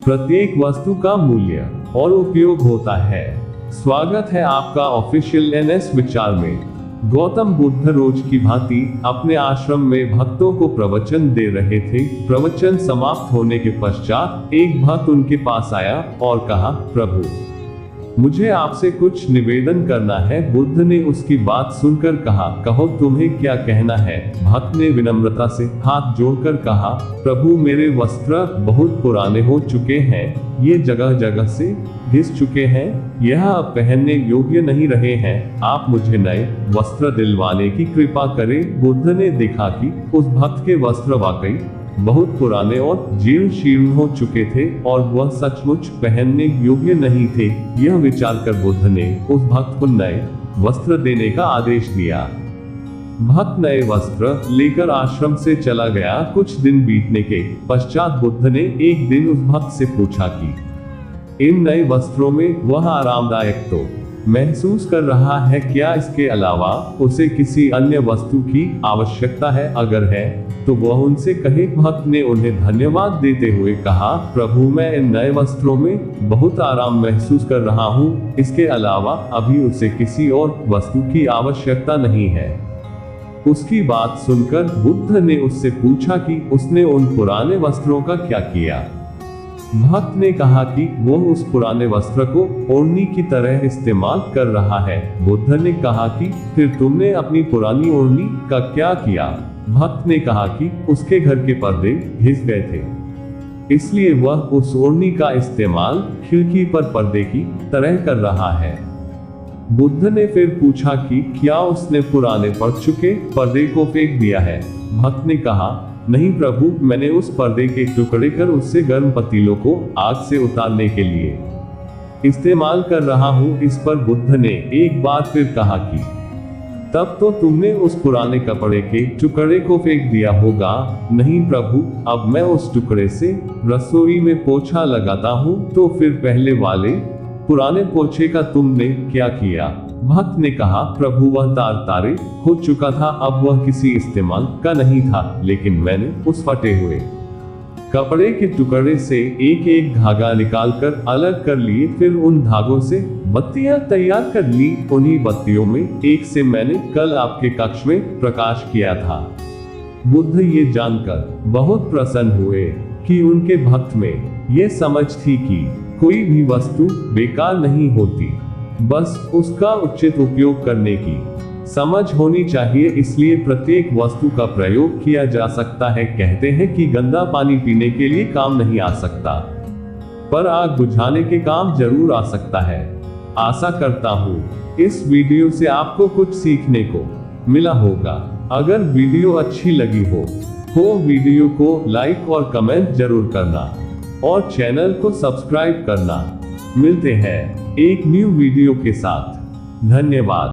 प्रत्येक वस्तु का मूल्य और उपयोग होता है। स्वागत है आपका ऑफिशियल एनएस विचार में। गौतम बुद्ध रोज की भांति अपने आश्रम में भक्तों को प्रवचन दे रहे थे। प्रवचन समाप्त होने के पश्चात एक भक्त उनके पास आया और कहा, प्रभु, मुझे आपसे कुछ निवेदन करना है। बुद्ध ने उसकी बात सुनकर कहा, कहो तुम्हें क्या कहना है। भक्त ने विनम्रता से हाथ जोड़कर कहा, प्रभु, मेरे वस्त्र बहुत पुराने हो चुके हैं, ये जगह जगह से घिस चुके हैं, यह अब पहनने योग्य नहीं रहे हैं, आप मुझे नए वस्त्र दिलवाने की कृपा करें। बुद्ध ने देखा कि उस भक्त के वस्त्र वाकई बहुत पुराने और जीर्ण शीर्ण हो चुके थे और वह सचमुच पहनने योग्य नहीं थे। यह विचार कर बुद्ध ने उस भक्त को नए वस्त्र देने का आदेश दिया। भक्त नए वस्त्र लेकर आश्रम से चला गया। कुछ दिन बीतने के पश्चात बुद्ध ने एक दिन उस भक्त से पूछा कि इन नए वस्त्रों में वह आरामदायक तो महसूस कर रहा है, क्या इसके अलावा उसे किसी अन्य वस्तु की आवश्यकता है? अगर है तो वह उनसे कहे। भक्त ने उन्हें धन्यवाद देते हुए कहा, प्रभु, मैं इन नए वस्त्रों में बहुत आराम महसूस कर रहा हूँ, इसके अलावा अभी उसे किसी और वस्तु की आवश्यकता नहीं है। उसकी बात सुनकर बुद्ध ने उससे पूछा कि उसने उन पुराने वस्त्रों का क्या किया। भक्त ने कहा कि वो उस पुराने वस्त्र को ओढ़नी की तरह इस्तेमाल कर रहा है। बुद्ध ने कहा कि फिर तुमने अपनी पुरानी ओढ़नी का क्या किया? भक्त ने कहा कि उसके घर के पर्दे घिस गए थे, इसलिए वह उस ओढ़नी का इस्तेमाल खिड़की पर पर्दे की तरह कर रहा है। बुद्ध ने फिर पूछा कि क्या उसने पुराने पड़ चुके पर्दे को फेंक दिया है? भक्त ने कहा, नहीं प्रभु, मैंने उस पर्दे के टुकड़े कर उससे गर्म पतीलों को आग से उतारने के लिए इस्तेमाल कर रहा हूँ। इस पर बुद्ध ने एक बार फिर कहा कि तब तो तुमने उस पुराने कपड़े के टुकड़े को फेंक दिया होगा। नहीं प्रभु, अब मैं उस टुकड़े से रसोई में पोछा लगाता हूँ। तो फिर पहले वाले पुराने पोछे का तुमने क्या किया? भक्त ने कहा, प्रभु, वह तार तारे हो चुका था, अब वह किसी इस्तेमाल का नहीं था, लेकिन मैंने उस फटे हुए कपड़े के टुकड़े से एक एक धागा निकालकर अलग कर लिए, फिर उन धागों से बत्तियां तैयार कर ली। उन्हीं बत्तियों में एक से मैंने कल आपके कक्ष में प्रकाश किया था। बुद्ध ये जानकर बहुत प्रसन्न हुए कि उनके भक्त में ये समझ थी कि कोई भी वस्तु बेकार नहीं होती, बस उसका उचित उपयोग करने की समझ होनी चाहिए। इसलिए प्रत्येक वस्तु का प्रयोग किया जा सकता है। कहते हैं कि गंदा पानी पीने के लिए काम नहीं आ सकता, पर आग बुझाने के काम जरूर आ सकता है। आशा करता हूँ इस वीडियो से आपको कुछ सीखने को मिला होगा। अगर वीडियो अच्छी लगी हो वीडियो को लाइक और कमेंट जरूर करना और चैनल को सब्सक्राइब करना। मिलते हैं एक न्यू वीडियो के साथ। धन्यवाद।